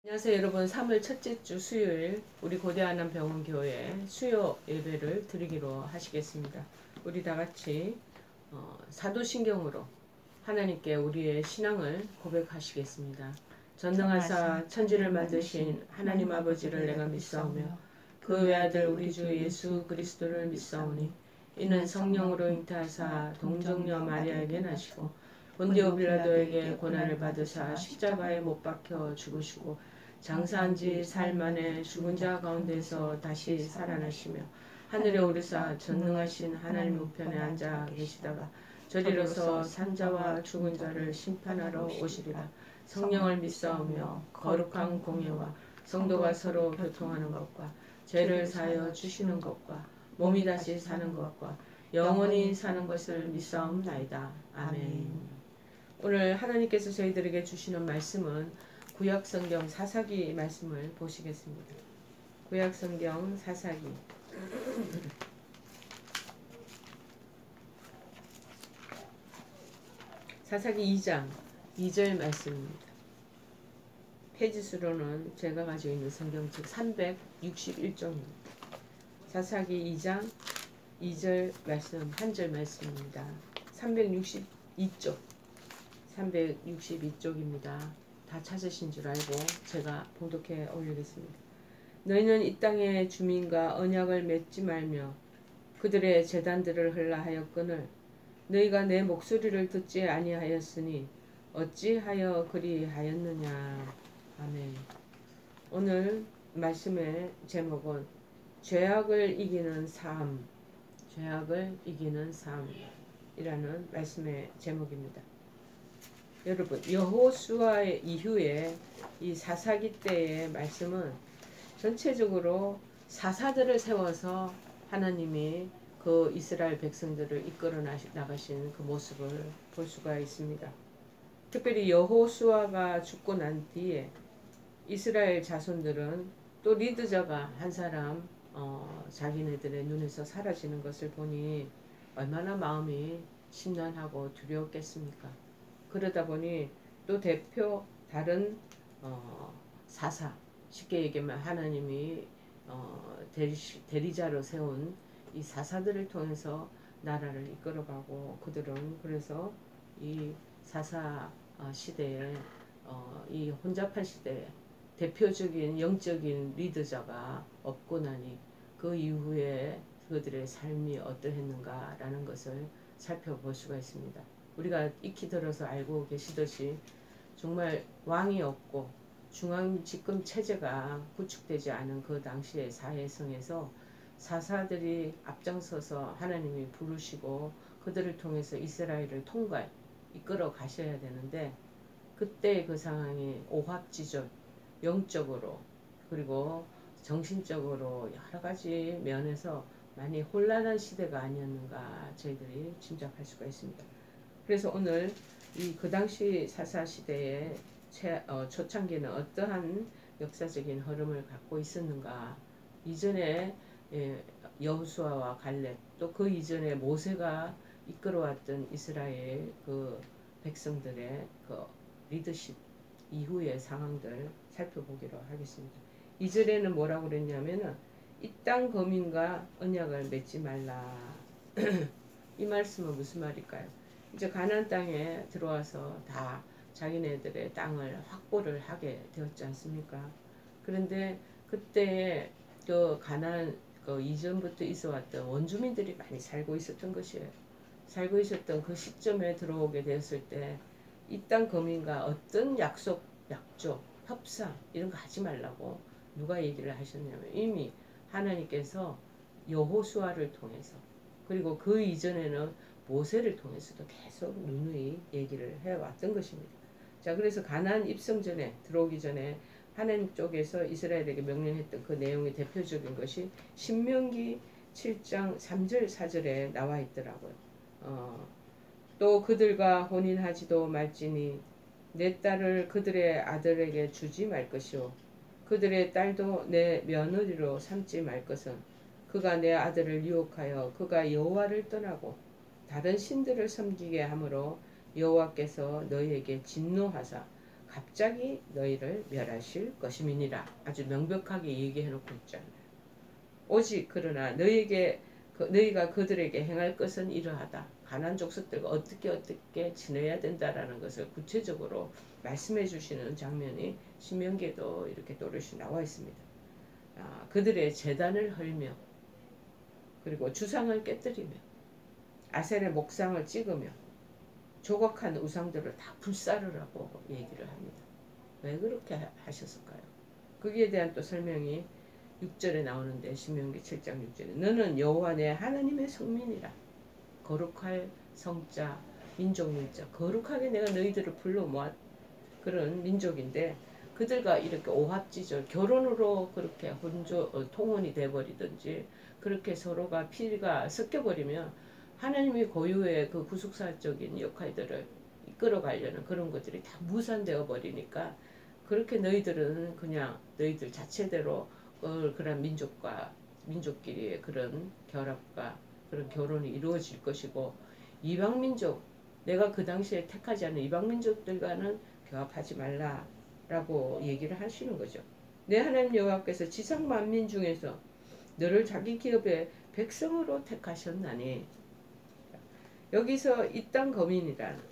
안녕하세요 여러분. 3월 첫째 주 수요일 우리 고대한남병원교회 수요 예배를 드리기로 하시겠습니다. 우리 다같이 사도신경으로 하나님께 우리의 신앙을 고백하시겠습니다. 전능하사 천지를 만드신 하나님 아버지를 내가 믿사오며 그 외아들 우리 주 예수 그리스도를 믿사오니 이는 성령으로 잉태하사 동정녀 마리아에게 나시고 본디오 빌라도에게 고난을 받으사 십자가에 못 박혀 죽으시고 장사한 지 사흘 만에 죽은 자 가운데서 다시 살아나시며 하늘에 오르사 전능하신 하나님 우편에 앉아 계시다가 저리로서 산자와 죽은 자를 심판하러 오시리라. 성령을 믿사오며 거룩한 공예와 성도가 서로 교통하는 것과 죄를 사하여 주시는 것과 몸이 다시 사는 것과 영원히 사는 것을 믿사옵나이다. 아멘. 오늘 하나님께서 저희들에게 주시는 말씀은 구약성경 사사기 말씀을 보시겠습니다. 구약성경 사사기 사사기 2장 2절 말씀입니다. 페이지수로는 제가 가지고 있는 성경책 361쪽입니다. 사사기 2장 2절 말씀 한 절 말씀입니다. 362쪽 362쪽입니다. 다 찾으신 줄 알고 제가 봉독해 올리겠습니다. 너희는 이 땅의 주민과 언약을 맺지 말며 그들의 제단들을 흘라하였거늘 너희가 내 목소리를 듣지 아니하였으니 어찌하여 그리하였느냐. 아멘. 오늘 말씀의 제목은 죄악을 이기는 삶, 죄악을 이기는 삶이라는 말씀의 제목입니다. 여러분, 여호수아 이후에 이 사사기 때의 말씀은 전체적으로 사사들을 세워서 하나님이 그 이스라엘 백성들을 이끌어 나가신 그 모습을 볼 수가 있습니다. 특별히 여호수아가 죽고 난 뒤에 이스라엘 자손들은 또 리더자가 한 사람 자기네들의 눈에서 사라지는 것을 보니 얼마나 마음이 심란하고 두려웠겠습니까? 그러다 보니 또 대표 다른 사사, 쉽게 얘기하면 하나님이 대리자로 세운 이 사사들을 통해서 나라를 이끌어가고 그들은 그래서 이 사사 시대에 이 혼잡한 시대에 대표적인 영적인 리더자가 없고 나니 그 이후에 그들의 삶이 어떠했는가라는 것을 살펴볼 수가 있습니다. 우리가 익히 들어서 알고 계시듯이 정말 왕이 없고 중앙집권 체제가 구축되지 않은 그 당시의 사회성에서 사사들이 앞장서서 하나님이 부르시고 그들을 통해서 이스라엘을 이끌어 가셔야 되는데 그때 그 상황이 오합지졸, 영적으로 그리고 정신적으로 여러 가지 면에서 많이 혼란한 시대가 아니었는가 저희들이 짐작할 수가 있습니다. 그래서 오늘 그 당시 사사 시대의 초창기는 어떠한 역사적인 흐름을 갖고 있었는가, 이전에 여호수아와 갈렙 또 그 이전에 모세가 이끌어왔던 이스라엘 그 백성들의 그 리더십 이후의 상황들 살펴보기로 하겠습니다. 2절에는 뭐라고 그랬냐면은 이 땅 거민과 언약을 맺지 말라. 이 말씀은 무슨 말일까요? 이제 가나안 땅에 들어와서 다 자기네들의 땅을 확보를 하게 되었지 않습니까? 그런데 그때 그 가나안 그 이전부터 있어왔던 원주민들이 많이 살고 있었던 것이에요. 살고 있었던 그 시점에 들어오게 되었을 때 이 땅 거민과 어떤 약속, 약조, 협상 이런 거 하지 말라고 누가 얘기를 하셨냐면 이미 하나님께서 여호수아를 통해서 그리고 그 이전에는 모세를 통해서도 계속 누누이 얘기를 해왔던 것입니다. 자, 그래서 가나안 입성 전에 들어오기 전에 하나님 쪽에서 이스라엘에게 명령했던 그 내용의 대표적인 것이 신명기 7장 3절 4절에 나와 있더라고요. 또 그들과 혼인하지도 말지니 내 딸을 그들의 아들에게 주지 말 것이요 그들의 딸도 내 며느리로 삼지 말 것은 그가 내 아들을 유혹하여 그가 여호와를 떠나고 다른 신들을 섬기게 하므로 여호와께서 너희에게 진노하사 갑자기 너희를 멸하실 것임이니라. 아주 명백하게 얘기해 놓고 있잖아요. 오직 그러나 너희가 그들에게 행할 것은 이러하다. 가나안 족속들과 어떻게 지내야 된다라는 것을 구체적으로 말씀해 주시는 장면이 신명기에도 이렇게 또렷이 나와 있습니다. 그들의 제단을 헐며 그리고 주상을 깨뜨리며 아셀의 목상을 찍으며 조각한 우상들을 다 불사르라고 얘기를 합니다. 왜 그렇게 하셨을까요? 거기에 대한 또 설명이 6절에 나오는데 신명기 7장 6절에 너는 여호와 내 하나님의 성민이라. 거룩할 성자 민족 민자 거룩하게 내가 너희들을 불러 모았 그런 민족인데 그들과 이렇게 오합지졸 결혼으로 그렇게 통혼이 돼버리든지 그렇게 서로가 피가 섞여버리면 하나님이 고유의 그 구속사적인 역할들을 이끌어가려는 그런 것들이 다 무산되어 버리니까 그렇게 너희들은 그냥 너희들 자체대로 그런 민족끼리의 그런 결합과 그런 결혼이 이루어질 것이고 이방민족 내가 그 당시에 택하지 않은 이방민족들과는 교합하지 말라라고 얘기를 하시는 거죠. 내 하나님 여호와께서 지상 만민 중에서 너를 자기 기업의 백성으로 택하셨나니 여기서 이 땅 거민이란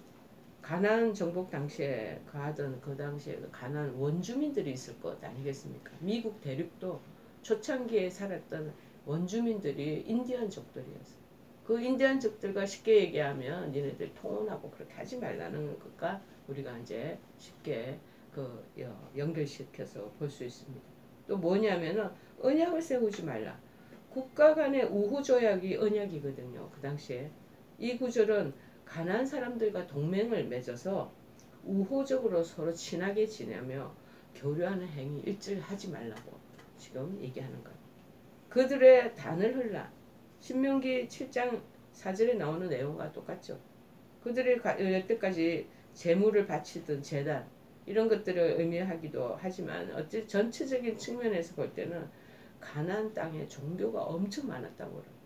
가나안 정복 당시에 가하던 그 당시에 가나안 원주민들이 있을 것 아니겠습니까? 미국 대륙도 초창기에 살았던 원주민들이 인디언족들이었어요. 그 인디언족들과 쉽게 얘기하면 니네들 통혼하고 그렇게 하지 말라는 것과 우리가 이제 쉽게 연결시켜서 볼 수 있습니다. 또 뭐냐면은 언약을 세우지 말라. 국가 간의 우호 조약이 언약이거든요. 그 당시에 이 구절은 가난한 사람들과 동맹을 맺어서 우호적으로 서로 친하게 지내며 교류하는 행위 일절 하지 말라고 지금 얘기하는 거예요. 그들의 단을 흘라. 신명기 7장 4절에 나오는 내용과 똑같죠. 그들이 여태까지 제물을 바치던 제단 이런 것들을 의미하기도 하지만 어쨌든 전체적인 측면에서 볼 때는 가나안 땅에 종교가 엄청 많았다고 그래요.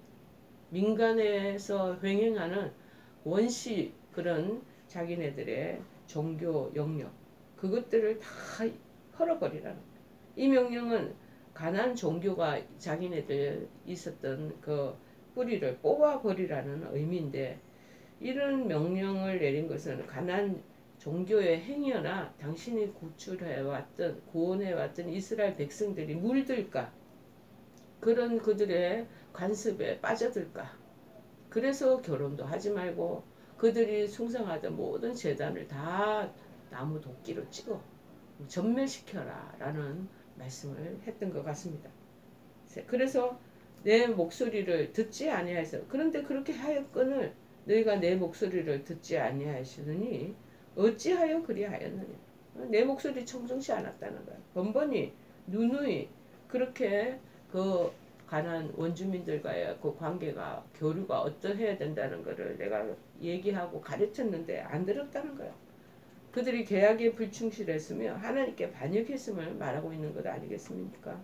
민간에서 횡행하는 원시 그런 자기네들의 종교 영역 그것들을 다 헐어버리라는 거예요. 이 명령은 가나안 종교가 자기네들 있었던 그 뿌리를 뽑아버리라는 의미인데 이런 명령을 내린 것은 가나안 종교의 행여나 당신이 구원해왔던 이스라엘 백성들이 물들까 그런 그들의 관습에 빠져들까 그래서 결혼도 하지 말고 그들이 숭상하던 모든 제단을 다 나무 도끼로 찍어 전멸시켜라 라는 말씀을 했던 것 같습니다. 그래서 내 목소리를 듣지 아니하여서 그런데 그렇게 하였거늘 너희가 내 목소리를 듣지 아니하시느니 어찌하여 그리하였느냐. 내 목소리 청정치 않았다는 거야. 번번이 누누이 그렇게 그 가난 원주민들과의 그 관계가 교류가 어떠해야 된다는 것을 내가 얘기하고 가르쳤는데 안 들었다는 거야. 그들이 계약에 불충실했으며 하나님께 반역했음을 말하고 있는 것 아니겠습니까?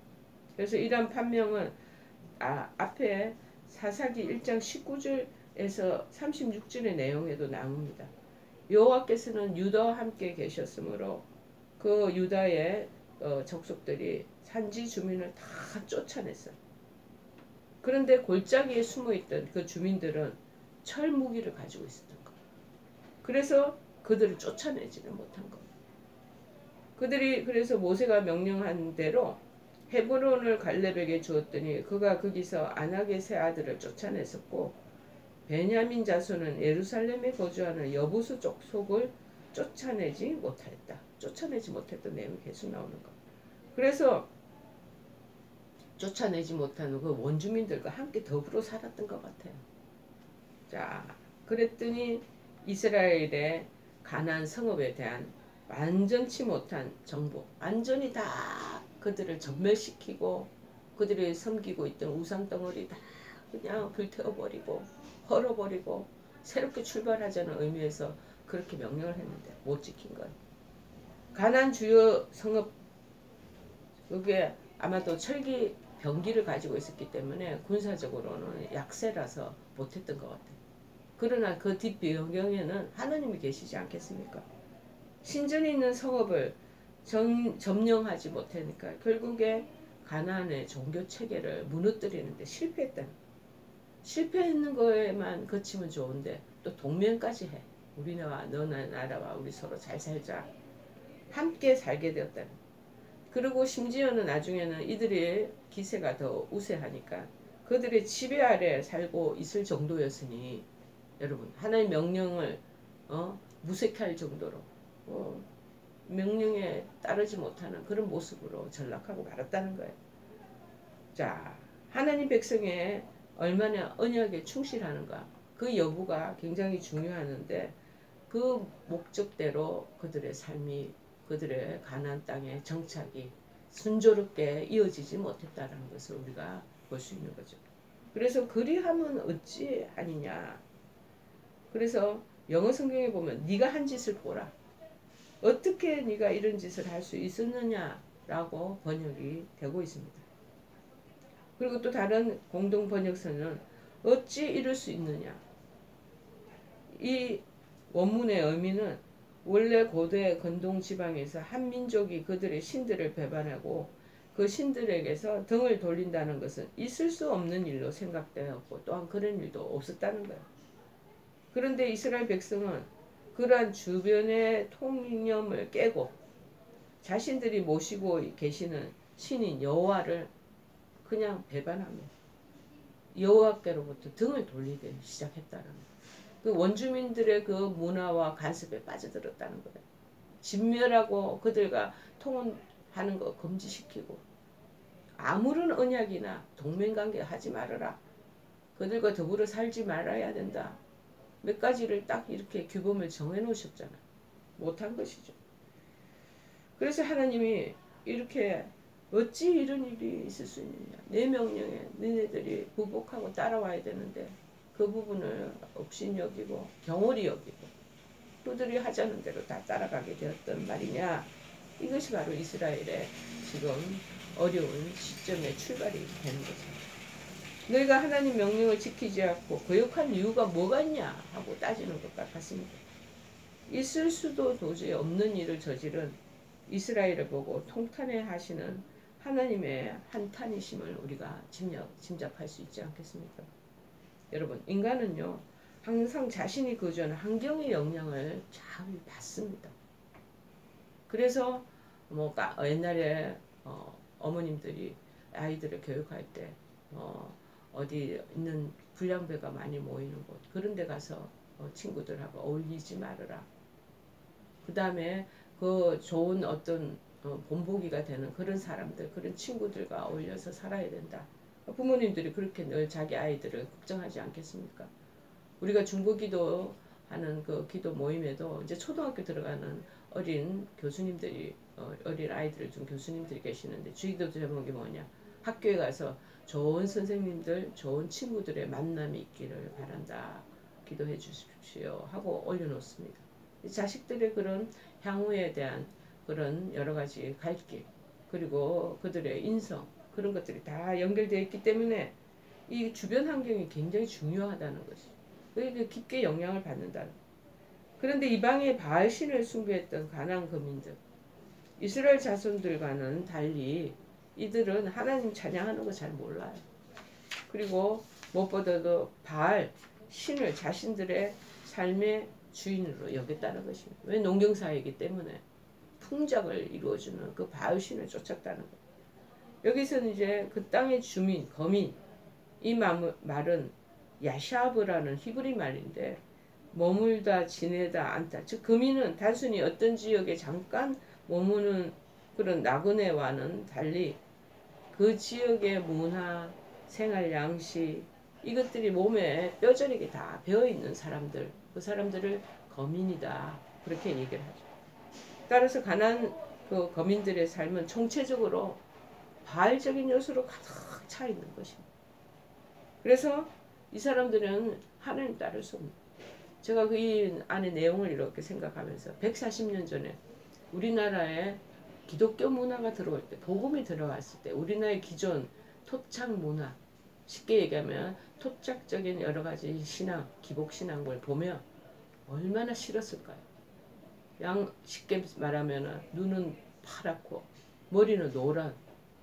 그래서 이러한 판명은 앞에 사사기 1장 19절에서 36절의 내용에도 나옵니다. 여호와께서는 유다와 함께 계셨으므로 그 유다의 족속들이 산지 주민을 다 쫓아냈어요. 그런데 골짜기에 숨어있던 그 주민들은 철 무기를 가지고 있었던 거예요. 그래서 그들을 쫓아내지는 못한 거예요. 그들이 그래서 모세가 명령한 대로 헤브론을 갈렙에게 주었더니 그가 거기서 아낙의 세 아들을 쫓아냈었고 베냐민 자손은 예루살렘에 거주하는 여부수 족속을 쫓아내지 못하였다. 쫓아내지 못했던 내용이 계속 나오는 거예요. 그래서 쫓아내지 못하는 그 원주민들과 함께 더불어 살았던 것 같아요. 자, 그랬더니 이스라엘의 가나안 성읍에 대한 완전치 못한 정복, 완전히 다 그들을 전멸시키고 그들이 섬기고 있던 우상덩어리 다 그냥 불태워버리고 헐어버리고 새롭게 출발하자는 의미에서 그렇게 명령을 했는데 못 지킨 거예요. 가나안 주요 성읍 그게 아마도 철기 병기를 가지고 있었기 때문에 군사적으로는 약세라서 못했던 것 같아요. 그러나 그 뒷배경에는 하나님이 계시지 않겠습니까? 신전에 있는 성읍을 점령하지 못하니까 결국에 가나안의 종교 체계를 무너뜨리는데 실패했다는 거예요. 실패했는 거에만 그치면 좋은데 또 동맹까지 해. 우리나라 너나 나라와 우리 서로 잘 살자. 함께 살게 되었다는 거예요. 그리고 심지어는 나중에는 이들의 기세가 더 우세하니까 그들의 지배 아래 살고 있을 정도였으니 여러분 하나의 명령을 무색할 정도로 명령에 따르지 못하는 그런 모습으로 전락하고 말았다는 거예요. 자, 하나님 백성의 얼마나 언약에 충실하는가 그 여부가 굉장히 중요하는데 그 목적대로 그들의 삶이 그들의 가나안 땅의 정착이 순조롭게 이어지지 못했다는 것을 우리가 볼 수 있는 거죠. 그래서 그리하면 어찌 하느냐. 그래서 영어 성경에 보면 네가 한 짓을 보라. 어떻게 네가 이런 짓을 할 수 있었느냐라고 번역이 되고 있습니다. 그리고 또 다른 공동 번역서는 어찌 이럴 수 있느냐. 이 원문의 의미는 원래 고대 근동 지방에서 한 민족이 그들의 신들을 배반하고 그 신들에게서 등을 돌린다는 것은 있을 수 없는 일로 생각되었고 또한 그런 일도 없었다는 거예요. 그런데 이스라엘 백성은 그러한 주변의 통념을 깨고 자신들이 모시고 계시는 신인 여호와를 그냥 배반하며 여호와께로부터 등을 돌리기 시작했다는 거예요. 그 원주민들의 그 문화와 간섭에 빠져들었다는 거예요. 진멸하고 그들과 통혼하는 거 금지시키고 아무런 언약이나 동맹관계 하지 말아라. 그들과 더불어 살지 말아야 된다. 몇 가지를 딱 이렇게 규범을 정해 놓으셨잖아. 못한 것이죠. 그래서 하나님이 이렇게 어찌 이런 일이 있을 수 있느냐. 내 명령에 너네들이 부복하고 따라와야 되는데 그 부분을 업신여기고 경홀히 여기고 그들이 하자는 대로 다 따라가게 되었던 말이냐. 이것이 바로 이스라엘의 지금 어려운 시점의 출발이 되는 거죠. 너희가 하나님 명령을 지키지 않고 거역한 이유가 뭐가 있냐 하고 따지는 것과 같습니다. 있을 수도 도저히 없는 일을 저지른 이스라엘을 보고 통탄해 하시는 하나님의 한탄이심을 우리가 짐작할 수 있지 않겠습니까? 여러분, 인간은요 항상 자신이 거주하는 환경의 영향을 잘 받습니다. 그래서 옛날에 어머님들이 아이들을 교육할 때 어디 있는 불량배가 많이 모이는 곳 그런 데 가서 친구들하고 어울리지 말아라. 그 다음에 그 좋은 어떤 본보기가 되는 그런 사람들 그런 친구들과 어울려서 살아야 된다. 부모님들이 그렇게 늘 자기 아이들을 걱정하지 않겠습니까? 우리가 중보기도 하는 그 기도 모임에도 이제 초등학교 들어가는 어린 교수님들이 어린 아이들을 둔 교수님들이 계시는데 주기도 제목이 뭐냐? 학교에 가서 좋은 선생님들, 좋은 친구들의 만남이 있기를 바란다. 기도해 주십시오 하고 올려놓습니다. 자식들의 그런 향후에 대한 그런 여러 가지 갈 길, 그리고 그들의 인성, 그런 것들이 다 연결되어 있기 때문에 이 주변 환경이 굉장히 중요하다는 것이. 그게 깊게 영향을 받는다는. 그런데 이방의 바알신을 숭배했던 가나안 거민들, 이스라엘 자손들과는 달리 이들은 하나님 찬양하는 거 잘 몰라요. 그리고 무엇보다도 바알 신을 자신들의 삶의 주인으로 여겼다는 것입니다. 왜 농경사이기 때문에 풍작을 이루어주는 그 바알 신을 쫓았다는 것. 여기서는 이제 그 땅의 주민, 거민, 이 말은 야샤브라는 히브리 말인데 머물다, 지내다, 앉다. 즉 거민은 단순히 어떤 지역에 잠깐 머무는 그런 나그네와는 달리 그 지역의 문화, 생활 양식 이것들이 몸에 뼈저리게 다 배어있는 사람들, 그 사람들을 거민이다 그렇게 얘기를 하죠. 따라서 가난안 그 거민들의 삶은 총체적으로 바알적인 요소로 가득 차 있는 것입니다. 그래서 이 사람들은 하나님 따를 수 없는. 제가 그 이 안의 내용을 이렇게 생각하면서 140년 전에 우리나라에 기독교 문화가 들어올 때, 복음이 들어왔을 때 우리나라의 기존 토착 문화, 쉽게 얘기하면 토착적인 여러 가지 신앙, 기복신앙을 보면 얼마나 싫었을까요? 쉽게 말하면 눈은 파랗고 머리는 노란.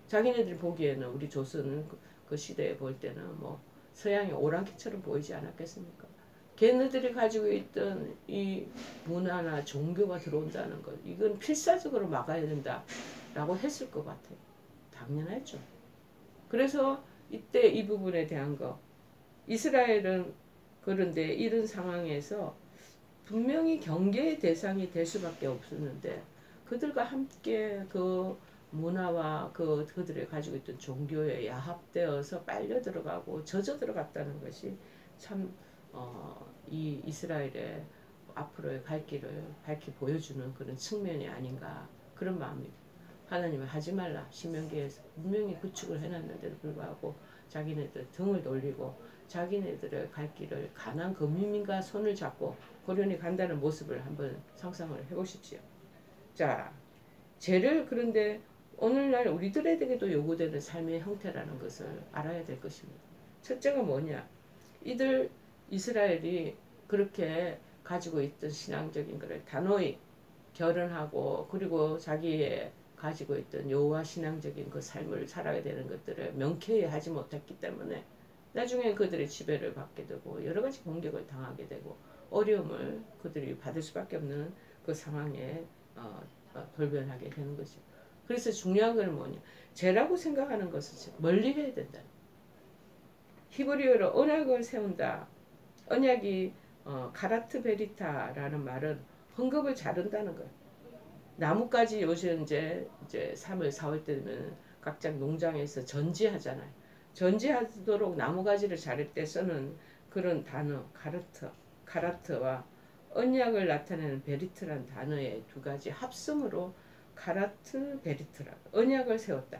자기네들이 보기에는 우리 조선 그 시대에 볼 때는 뭐 서양의 오랑캐처럼 보이지 않았겠습니까? 걔네들이 가지고 있던 이 문화나 종교가 들어온다는 것, 이건 필사적으로 막아야 된다라고 했을 것 같아요. 당연하죠. 그래서 이때 이 부분에 대한 거, 이스라엘은 그런데 이런 상황에서 분명히 경계의 대상이 될 수밖에 없었는데 그들과 함께 그 문화와 그들이 가지고 있던 종교에 야합되어서 빨려 들어가고 젖어 들어갔다는 것이 참 이 이스라엘의 앞으로의 갈 길을 밝히 보여주는 그런 측면이 아닌가 그런 마음입니다. 하나님은 하지 말라 신명기에서 분명히 구축을 해놨는데도 불구하고 자기네들 등을 돌리고 자기네들의 갈 길을 가난 거민민과 손을 잡고 고련히 간다는 모습을 한번 상상을 해보십시오. 자, 죄를 그런데 오늘날 우리들에게도 요구되는 삶의 형태라는 것을 알아야 될 것입니다. 첫째가 뭐냐? 이들 이스라엘이 그렇게 가지고 있던 신앙적인 것을 단호히 결연하고 그리고 자기의 가지고 있던 여호와 신앙적인 그 삶을 살아야 되는 것들을 명쾌히 하지 못했기 때문에 나중에 그들의 지배를 받게 되고 여러 가지 공격을 당하게 되고 어려움을 그들이 받을 수밖에 없는 그 상황에 돌변하게 되는 거죠. 그래서 중요한 건 뭐냐? 죄라고 생각하는 것을 멀리 해야 된다. 히브리어로 언약을 세운다. 언약이 카라트 베리타라는 말은 헝겊을 자른다는 거예요. 나뭇가지 요새 이제 3월 4월 때면 각장 농장에서 전지하잖아요. 전지하도록 나무가지를 자를 때 쓰는 그런 단어 카라트와 언약을 나타내는 베리트란 단어의 두 가지 합성으로 카라트 베리트라 언약을 세웠다.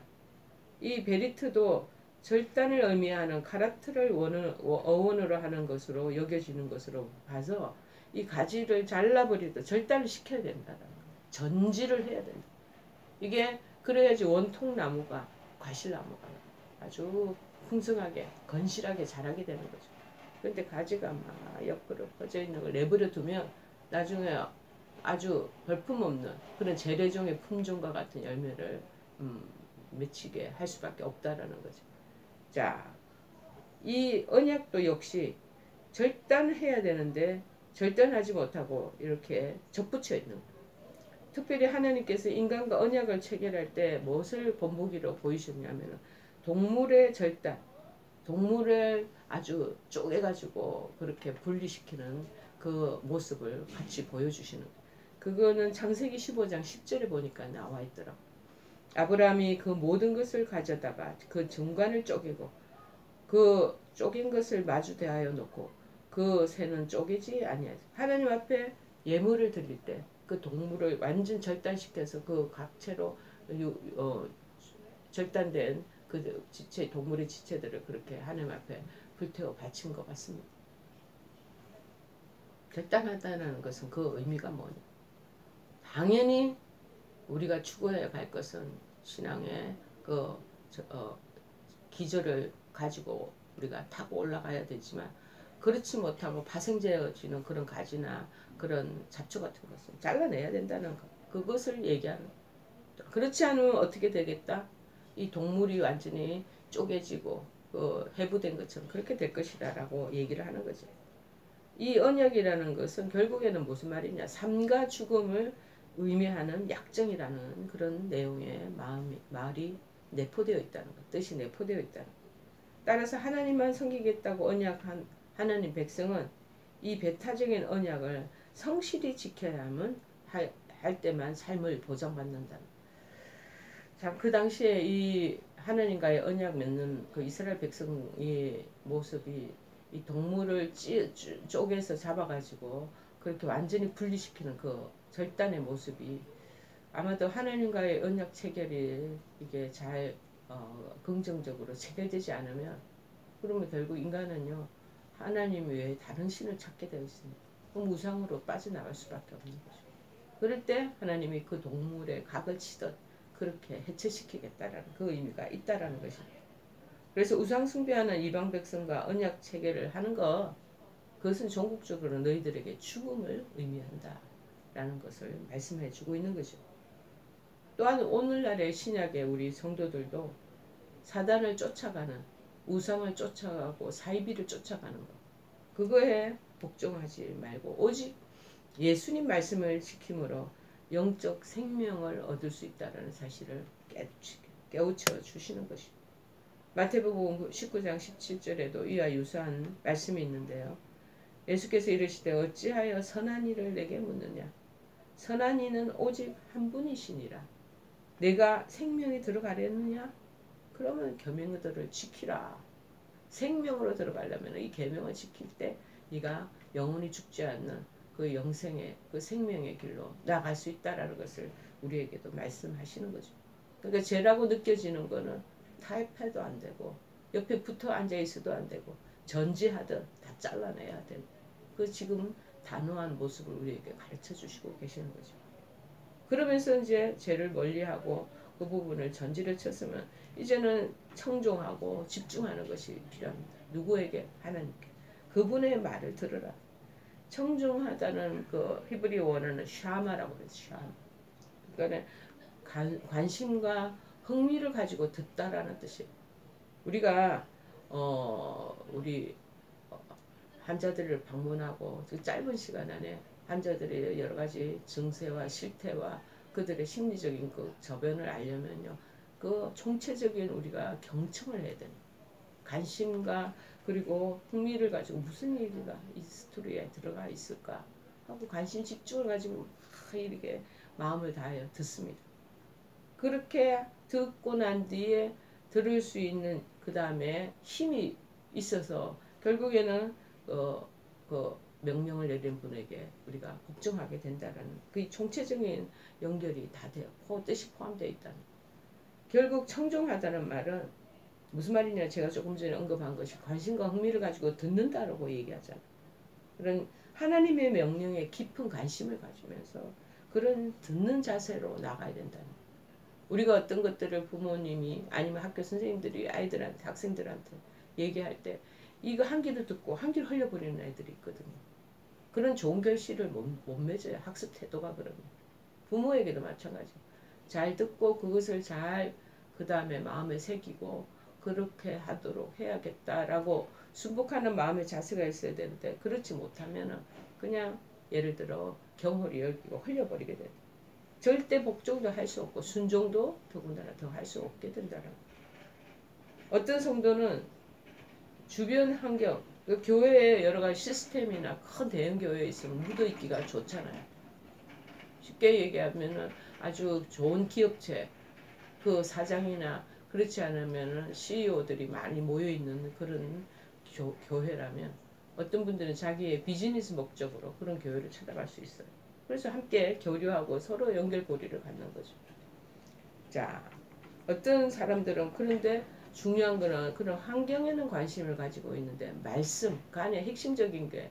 이 베리트도 절단을 의미하는 카라트를 어원으로 하는 것으로 여겨지는 것으로 봐서 이 가지를 잘라버리도 절단을 시켜야 된다는 거예요. 전지를 해야 된다. 이게 그래야지 원통나무가 과실나무가 아주 풍성하게 건실하게 자라게 되는 거죠. 그런데 가지가 막 옆으로 퍼져 있는 걸 내버려 두면 나중에 아주 볼품없는 그런 재래종의 품종과 같은 열매를 맺히게 할 수밖에 없다라는 거죠. 자, 이 언약도 역시 절단해야 되는데 절단하지 못하고 이렇게 접붙여 있는 거예요. 특별히 하나님께서 인간과 언약을 체결할 때 무엇을 본보기로 보이셨냐면 동물의 절단, 동물을 아주 쪼개가지고 그렇게 분리시키는 그 모습을 같이 보여주시는 거예요. 그거는 창세기 15장 10절에 보니까 나와 있더라고요. 아브라함이 그 모든 것을 가져다가 그 중간을 쪼개고 그 쪼갠 것을 마주 대하여 놓고 그 새는 쪼개지 아니하지. 하나님 앞에 예물을 드릴 때 그 동물을 완전 절단시켜서 그 각체로 절단된 그 지체 동물의 지체들을 그렇게 하나님 앞에 불태워 바친 것 같습니다. 절단하다는 것은 그 의미가 뭐냐? 당연히 우리가 추구해야 할 것은 신앙의 기저를 가지고 우리가 타고 올라가야 되지만 그렇지 못하고 파생되어지는 그런 가지나 그런 잡초 같은 것을 잘라내야 된다는 것. 그것을 얘기하는 것. 그렇지 않으면 어떻게 되겠다? 이 동물이 완전히 쪼개지고 해부된 것처럼 그렇게 될 것이다 라고 얘기를 하는 거죠. 이 언약이라는 것은 결국에는 무슨 말이냐? 삶과 죽음을 의미하는 약정이라는 그런 내용의 말이 내포되어 있다는 것, 뜻이 내포되어 있다는 것. 따라서 하나님만 섬기겠다고 언약한 하나님 백성은 이 배타적인 언약을 성실히 지켜야만 할 때만 삶을 보장받는다. 자, 그 당시에 이 하나님과의 언약 맺는 그 이스라엘 백성의 모습이 이 동물을 쪼개서 잡아가지고 그렇게 완전히 분리시키는 그 절단의 모습이 아마도 하나님과의 언약 체결이 이게 잘 긍정적으로 체결되지 않으면 그러면 결국 인간은요 하나님 외에 다른 신을 찾게 되어 있습니다. 그럼 우상으로 빠져나갈 수밖에 없는 거죠. 그럴 때 하나님이 그 동물의 각을 치듯 그렇게 해체시키겠다라는 그 의미가 있다라는 것입니다. 그래서 우상 숭배하는 이방 백성과 언약 체결을 하는 것 그것은 전국적으로 너희들에게 죽음을 의미한다. 라는 것을 말씀해 주고 있는 거죠. 또한 오늘날의 신약의 우리 성도들도 사단을 쫓아가는, 우상을 쫓아가고 사이비를 쫓아가는 것, 그거에 복종하지 말고 오직 예수님 말씀을 지킴으로 영적 생명을 얻을 수 있다는 사실을 깨우쳐 주시는 것입니다. 마태복음 19장 17절에도 이와 유사한 말씀이 있는데요. 예수께서 이르시되 어찌하여 선한 이를 내게 묻느냐. 선한 이는 오직 한 분이시니라. 내가 생명에 들어가려느냐? 그러면 계명들을 지키라. 생명으로 들어가려면 이 계명을 지킬 때 네가 영원히 죽지 않는 그 영생의 그 생명의 길로 나갈 수 있다라는 것을 우리에게도 말씀하시는 거죠. 그러니까 죄라고 느껴지는 거는 타협해도 안 되고 옆에 붙어 앉아 있어도 안 되고 전지하든 다 잘라내야 되는 그 지금 단호한 모습을 우리에게 가르쳐 주시고 계시는 거죠. 그러면서 이제 죄를 멀리하고 그 부분을 전지를 쳤으면 이제는 청종하고 집중하는 것이 필요합니다. 누구에게? 하나님께. 그분의 말을 들으라. 청중하다는 그 히브리 원어는 샤마라고 그래요. 샤마. 그러니까 관심과 흥미를 가지고 듣다라는 뜻이에요. 우리가 우리 환자들을 방문하고 그 짧은 시간 안에 환자들의 여러 가지 증세와 실태와 그들의 심리적인 그 저변을 알려면요. 그 총체적인 우리가 경청을 해야 됩니다. 관심과 그리고 흥미를 가지고 무슨 얘기가 이 스토리에 들어가 있을까 하고 관심 집중을 가지고 이렇게 마음을 다하여 듣습니다. 그렇게 듣고 난 뒤에 들을 수 있는 그 다음에 힘이 있어서 결국에는 그 명령을 내린 분에게 우리가 복종하게 된다라는 그 총체적인 연결이 다 돼요. 그 뜻이 포함되어 있다는. 결국 청종하다는 말은 무슨 말이냐 제가 조금 전에 언급한 것이 관심과 흥미를 가지고 듣는다라고 얘기하잖아요. 그런 하나님의 명령에 깊은 관심을 가지면서 그런 듣는 자세로 나가야 된다는. 우리가 어떤 것들을 부모님이 아니면 학교 선생님들이 아이들한테 학생들한테 얘기할 때 이거 한 귀로 듣고 한 귀로 흘려버리는 애들이 있거든요. 그런 좋은 결실을 못 맺어요. 학습 태도가 그러면. 부모에게도 마찬가지. 잘 듣고 그것을 잘 그 다음에 마음에 새기고 그렇게 하도록 해야겠다라고 순복하는 마음의 자세가 있어야 되는데 그렇지 못하면 그냥 예를 들어 경홀히 여기고 흘려버리게 돼요. 절대 복종도 할 수 없고 순종도 더군다나 더 할 수 없게 된다는 거예요. 어떤 성도는 주변 환경, 그 교회의 여러 가지 시스템이나 큰 대형 교회에 있으면 묻어있기가 좋잖아요. 쉽게 얘기하면 아주 좋은 기업체, 그 사장이나 그렇지 않으면 CEO들이 많이 모여있는 그런 교회라면 어떤 분들은 자기의 비즈니스 목적으로 그런 교회를 찾아갈 수 있어요. 그래서 함께 교류하고 서로 연결고리를 갖는 거죠. 자, 어떤 사람들은 그런데 중요한 거는 그런 환경에는 관심을 가지고 있는데 말씀, 그 안에 핵심적인 게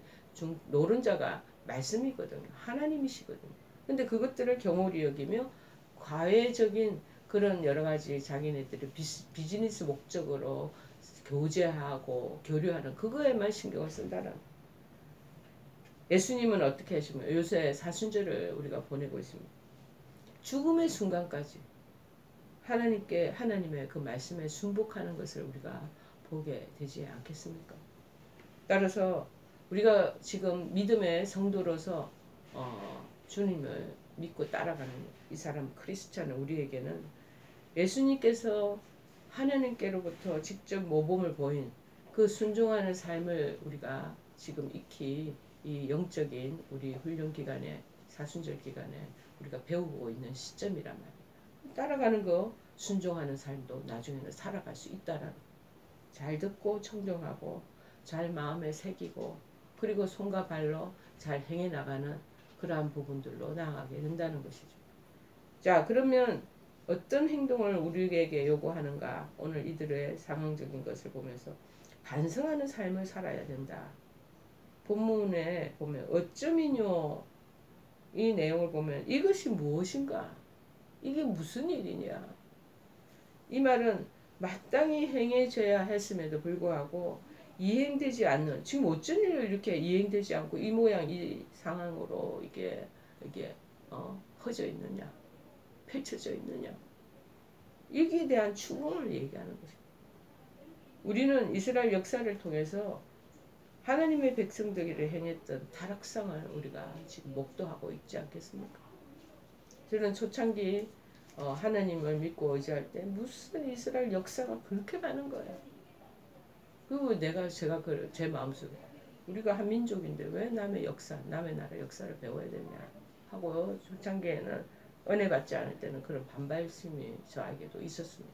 노른자가 말씀이거든요. 하나님이시거든요. 근데 그것들을 경홀히 여기며 과외적인 그런 여러 가지 자기네들의 비즈니스 목적으로 교제하고 교류하는 그거에만 신경을 쓴다는. 예수님은 어떻게 하시면 요새 사순절을 우리가 보내고 있습니다. 죽음의 순간까지 하나님의 그 말씀에 순복하는 것을 우리가 보게 되지 않겠습니까? 따라서 우리가 지금 믿음의 성도로서 주님을 믿고 따라가는 이 사람 크리스찬은 우리에게는 예수님께서 하나님께로부터 직접 모범을 보인 그 순종하는 삶을 우리가 지금 익히 이 영적인 우리 훈련 기간에 사순절 기간에 우리가 배우고 있는 시점이란 말이에요. 따라가는 거 순종하는 삶도 나중에는 살아갈 수 있다라는 잘 듣고 청정하고 잘 마음에 새기고 그리고 손과 발로 잘 행해 나가는 그러한 부분들로 나아가게 된다는 것이죠. 자, 그러면 어떤 행동을 우리에게 요구하는가? 오늘 이들의 상황적인 것을 보면서 반성하는 삶을 살아야 된다. 본문에 보면 어쩌미뇨 이 내용을 보면 이것이 무엇인가? 이게 무슨 일이냐? 이 말은 마땅히 행해져야 했음에도 불구하고 이행되지 않는 지금 어쩐 일로 이렇게 이행되지 않고 이 모양 이 상황으로 이게 여기에 퍼져 있느냐, 펼쳐져 있느냐. 여기에 대한 추궁을 얘기하는 것입니다. 우리는 이스라엘 역사를 통해서 하나님의 백성들이 행했던 타락상을 우리가 지금 목도하고 있지 않겠습니까? 저는 초창기 하나님을 믿고 의지할 때 무슨 이스라엘 역사가 그렇게 많은 거예요. 그리고 제가 제 마음속에 우리가 한 민족인데 왜 남의 역사, 남의 나라 역사를 배워야 되냐 하고 초창기에는 은혜 받지 않을 때는 그런 반발심이 저에게도 있었습니다.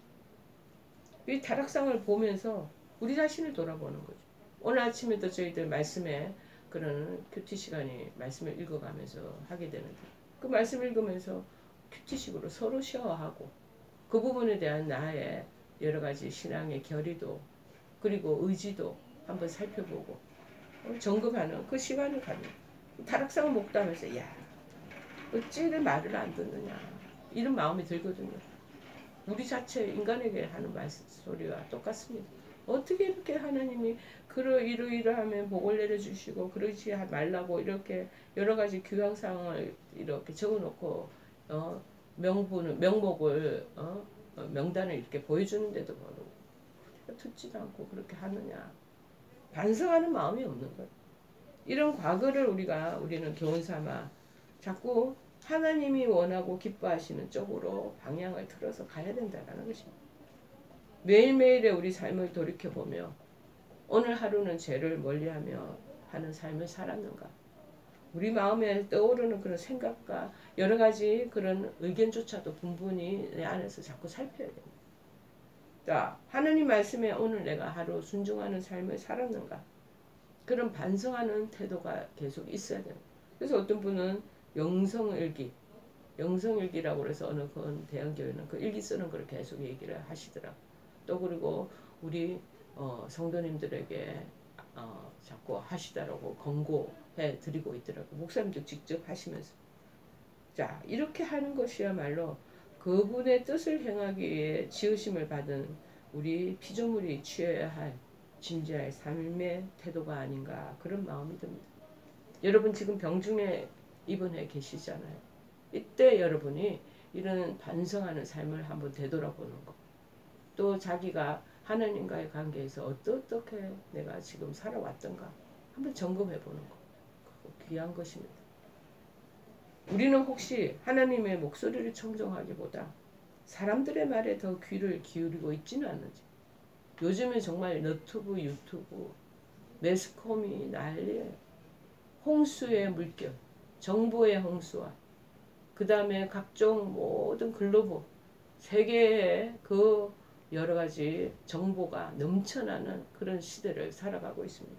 이 타락상을 보면서 우리 자신을 돌아보는 거죠. 오늘 아침에도 저희들 말씀에 그런 큐티 시간이 말씀을 읽어가면서 하게 되는데 그 말씀 읽으면서 큐티식으로 서로 쉐어하고 그 부분에 대한 나의 여러 가지 신앙의 결의도 그리고 의지도 한번 살펴보고 점검하는 그 시간을 갖는 타락상을 목도하면서 야 어찌 이래 말을 안 듣느냐 이런 마음이 들거든요. 우리 자체 인간에게 하는 말소리와 똑같습니다. 어떻게 이렇게 하나님이 이러이러하면 복을 내려주시고 그러지 말라고 이렇게 여러 가지 규약사항을 이렇게 적어놓고 명목을 명단을 이렇게 보여주는데도 모르고 듣지도 않고 그렇게 하느냐. 반성하는 마음이 없는 거예요. 이런 과거를 우리는 교훈 삼아 자꾸 하나님이 원하고 기뻐하시는 쪽으로 방향을 틀어서 가야 된다는 것입니다. 매일매일의 우리 삶을 돌이켜보며 오늘 하루는 죄를 멀리하며 하는 삶을 살았는가? 우리 마음에 떠오르는 그런 생각과 여러 가지 그런 의견조차도 분분히 내 안에서 자꾸 살펴야 됩니다. 자, 하나님 말씀에 오늘 내가 하루 순종하는 삶을 살았는가? 그런 반성하는 태도가 계속 있어야 됩니다. 그래서 어떤 분은 영성일기라고 해서 어느 대형교회는 그 일기 쓰는 걸 계속 얘기를 하시더라고요. 또 그리고 우리 성도님들에게 자꾸 하시다라고 권고해 드리고 있더라고요. 목사님도 직접 하시면서. 자, 이렇게 하는 것이야말로 그분의 뜻을 행하기 위해 지으심을 받은 우리 피조물이 취해야 할 진지할 삶의 태도가 아닌가 그런 마음이 듭니다. 여러분 지금 병중에 입원해 계시잖아요. 이때 여러분이 이런 반성하는 삶을 한번 되돌아보는 것. 또 자기가 하나님과의 관계에서 어떻게 내가 지금 살아왔던가 한번 점검해 보는 것. 귀한 것입니다. 우리는 혹시 하나님의 목소리를 청정하기보다 사람들의 말에 더 귀를 기울이고 있지는 않는지. 요즘에 정말 너튜브, 유튜브, 매스컴이 난리예요. 홍수의 물결, 정보의 홍수와 그 다음에 각종 모든 글로벌 세계의 그 여러 가지 정보가 넘쳐나는 그런 시대를 살아가고 있습니다.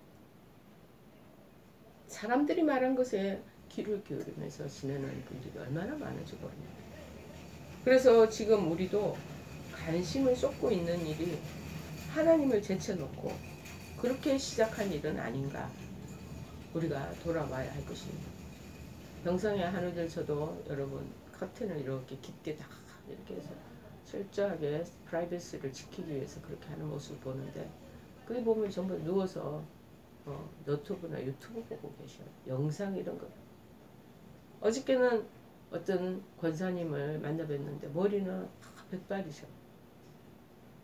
사람들이 말한 것에 귀를 기울이면서 지내는 분들이 얼마나 많은지 모릅니다. 그래서 지금 우리도 관심을 쏟고 있는 일이 하나님을 제쳐놓고 그렇게 시작한 일은 아닌가 우리가 돌아와야 할 것입니다. 병상에 하늘들 저도 여러분 커튼을 이렇게 깊게 다 이렇게 해서 철저하게 프라이버시를 지키기 위해서 그렇게 하는 모습을 보는데 거기 보면 전부 누워서 너튜브나 유튜브 보고 계셔요. 영상 이런 거. 어저께는 어떤 권사님을 만나 뵀는데 머리는 다 백발이셔.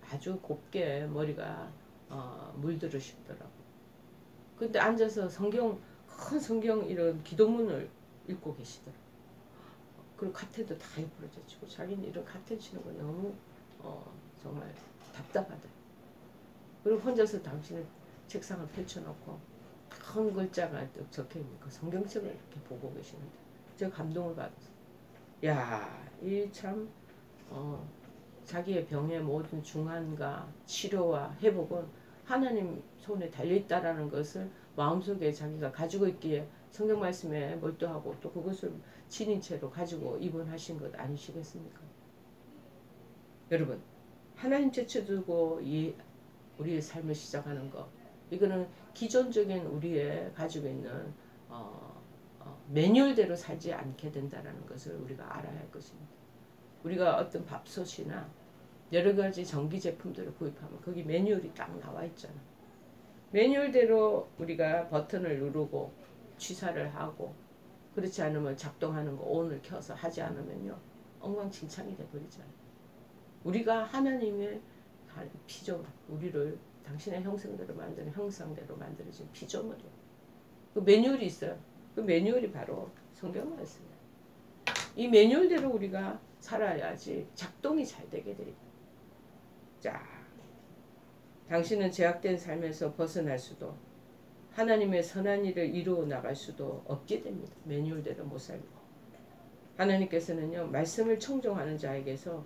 아주 곱게 머리가 물들으시더라고. 근데 앉아서 큰 성경 이런 기도문을 읽고 계시더라고. 그리고 카텐도 다 부러져지고 자기는 이런 카텐 치는 거 너무 정말 답답하다. 그리고 혼자서 당신의 책상을 펼쳐놓고 큰 글자가 적혀있는 그 성경책을 이렇게 보고 계시는데 제가 감동을 받았어요. 야, 이 참 자기의 병의 모든 중환과 치료와 회복은 하나님 손에 달려있다라는 것을 마음속에 자기가 가지고 있기에 성경 말씀에 몰두하고 또 그것을 지닌 채로 가지고 입원하신 것 아니시겠습니까? 여러분, 하나님 제쳐두고 우리의 삶을 시작하는 것, 이거는 기존적인 우리의 가지고 있는 매뉴얼대로 살지 않게 된다는 것을 우리가 알아야 할 것입니다. 우리가 어떤 밥솥이나 여러 가지 전기 제품들을 구입하면 거기 매뉴얼이 딱 나와 있잖아. 매뉴얼대로 우리가 버튼을 누르고 취사를 하고 그렇지 않으면 작동하는 거 온을 켜서 하지 않으면요 엉망진창이 돼버리잖아요. 우리가 하나님의 피조물, 우리를 당신의 형상대로 만드는 형상대로 만들어진 피조물이에요. 그 매뉴얼이 있어요. 그 매뉴얼이 바로 성경 말씀이에요. 이 매뉴얼대로 우리가 살아야지 작동이 잘 되게 돼요. 자, 당신은 제약된 삶에서 벗어날 수도 하나님의 선한 일을 이루어 나갈 수도 없게 됩니다. 매뉴얼대로 못 살고. 하나님께서는요 말씀을 청종하는 자에게서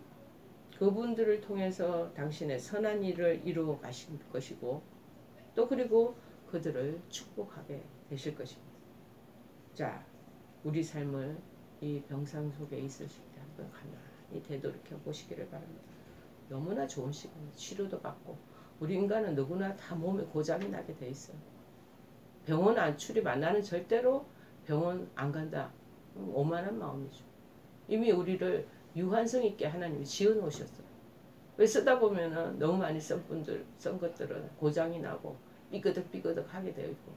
그분들을 통해서 당신의 선한 일을 이루어 가실 것이고 또 그리고 그들을 축복하게 되실 것입니다. 자, 우리 삶을 이 병상 속에 있으실 때 한번 가만히 되돌이켜 보시기를 바랍니다. 너무나 좋은 시간이에요. 치료도 받고 우리 인간은 누구나 다 몸에 고장이 나게 돼 있어요. 병원 안 출입 안 나는 절대로 병원 안 간다. 오만한 마음이죠. 이미 우리를 유한성 있게 하나님이 지어 놓으셨어요. 왜 쓰다 보면은 너무 많이 쓴 것들은 고장이 나고 삐그덕 하게 되어 있고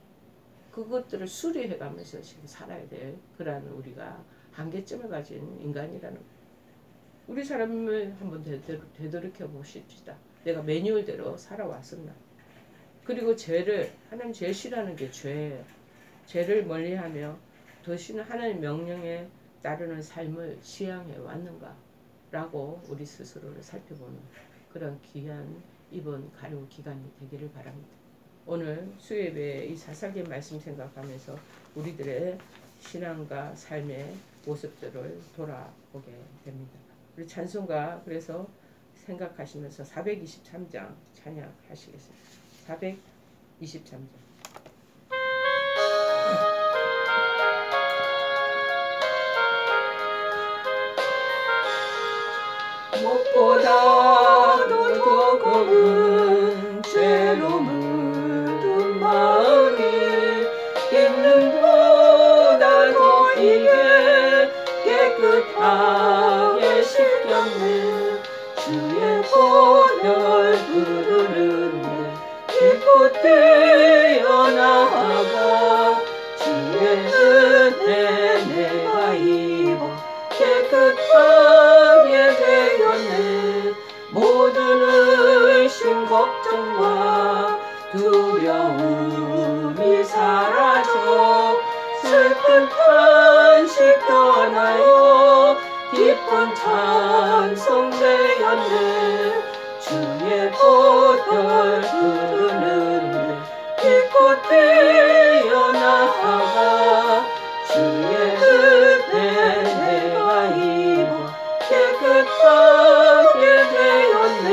그것들을 수리해 가면서 지금 살아야 될 그러한 우리가 한계점을 가진 인간이라는 거예요. 우리 사람을 한번 되돌이켜 보십시다. 내가 매뉴얼대로 살아왔었나. 그리고 죄를 하나님 제일 싫어하는 게 죄예요. 죄를 멀리하며 더시는 하나님 명령에 따르는 삶을 지향해 왔는가 라고 우리 스스로를 살펴보는 그런 귀한 이번 가령 기간이 되기를 바랍니다. 오늘 수요예배 이 사사기의 말씀 생각하면서 우리들의 신앙과 삶의 모습들을 돌아보게 됩니다. 우리 찬송가 그래서 생각하시면서 423장 찬양하시겠습니다. 423장 무엇보다도 더 검은 죄로 묻은 마음이 있는 보다 더 이게 깨끗하게 씻겼네. 주의 보혈 흐르는 깊고 뛰어나가 주의 은혜 내가 입어 깨끗하게 되었네. 모든 의심 걱정과 두려움이 사라져 슬픈 탄식 떠나요 기쁜 찬송 되었네. 주의 보혈 흐르는 깊고 뛰어나가 주의 은혜 내가 입어 깨끗하게 되었네.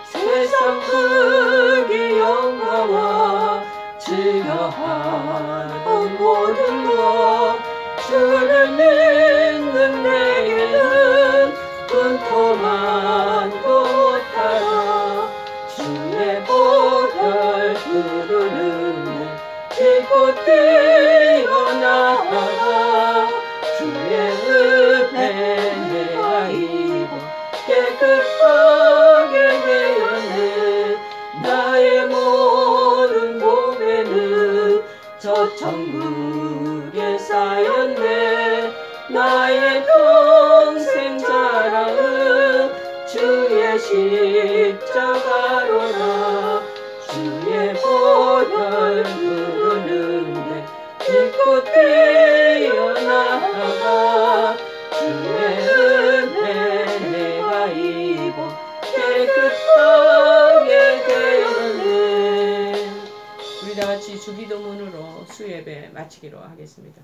세상 극이 영화와 즐겨하던 모든 것 주를 믿는 내게는 분토만도 못하다. 주의 보혈 흐르는 깊고 뛰어나가 주의 은혜 내가 입어 깨끗하게 되었네. 나의 모든 몸에는 저 천국에 쌓였네. 나의 평생 자랑은 주의 십자가로다. 주의 보혈 흐르는데 깊고 뛰어나가 주의 은혜 내가 입어 깨끗하게 되었네. 우리 다같이 주기도문으로 수예배 마치기로 하겠습니다.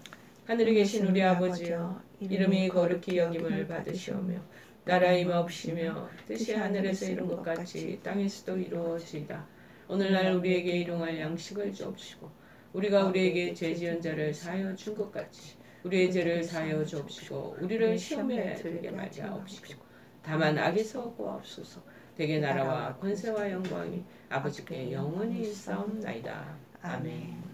하늘에 계신 우리 아버지여, 이름이 거룩히 여김을 받으시오며 나라의 임하옵시며 뜻이 하늘에서 이룬 것 같이 땅에서도 이루어지이다. 오늘날 우리에게 일용할 양식을 주옵시고 우리가 우리에게 죄 지은 자를 사하여 준 것 같이 우리의 죄를 사하여 주옵시고 우리를 시험에 들게 말지 마옵시고 다만 악에서 구하옵소서. 대개 나라와 권세와 영광이 아버지께 영원히 있사옵나이다. 아멘.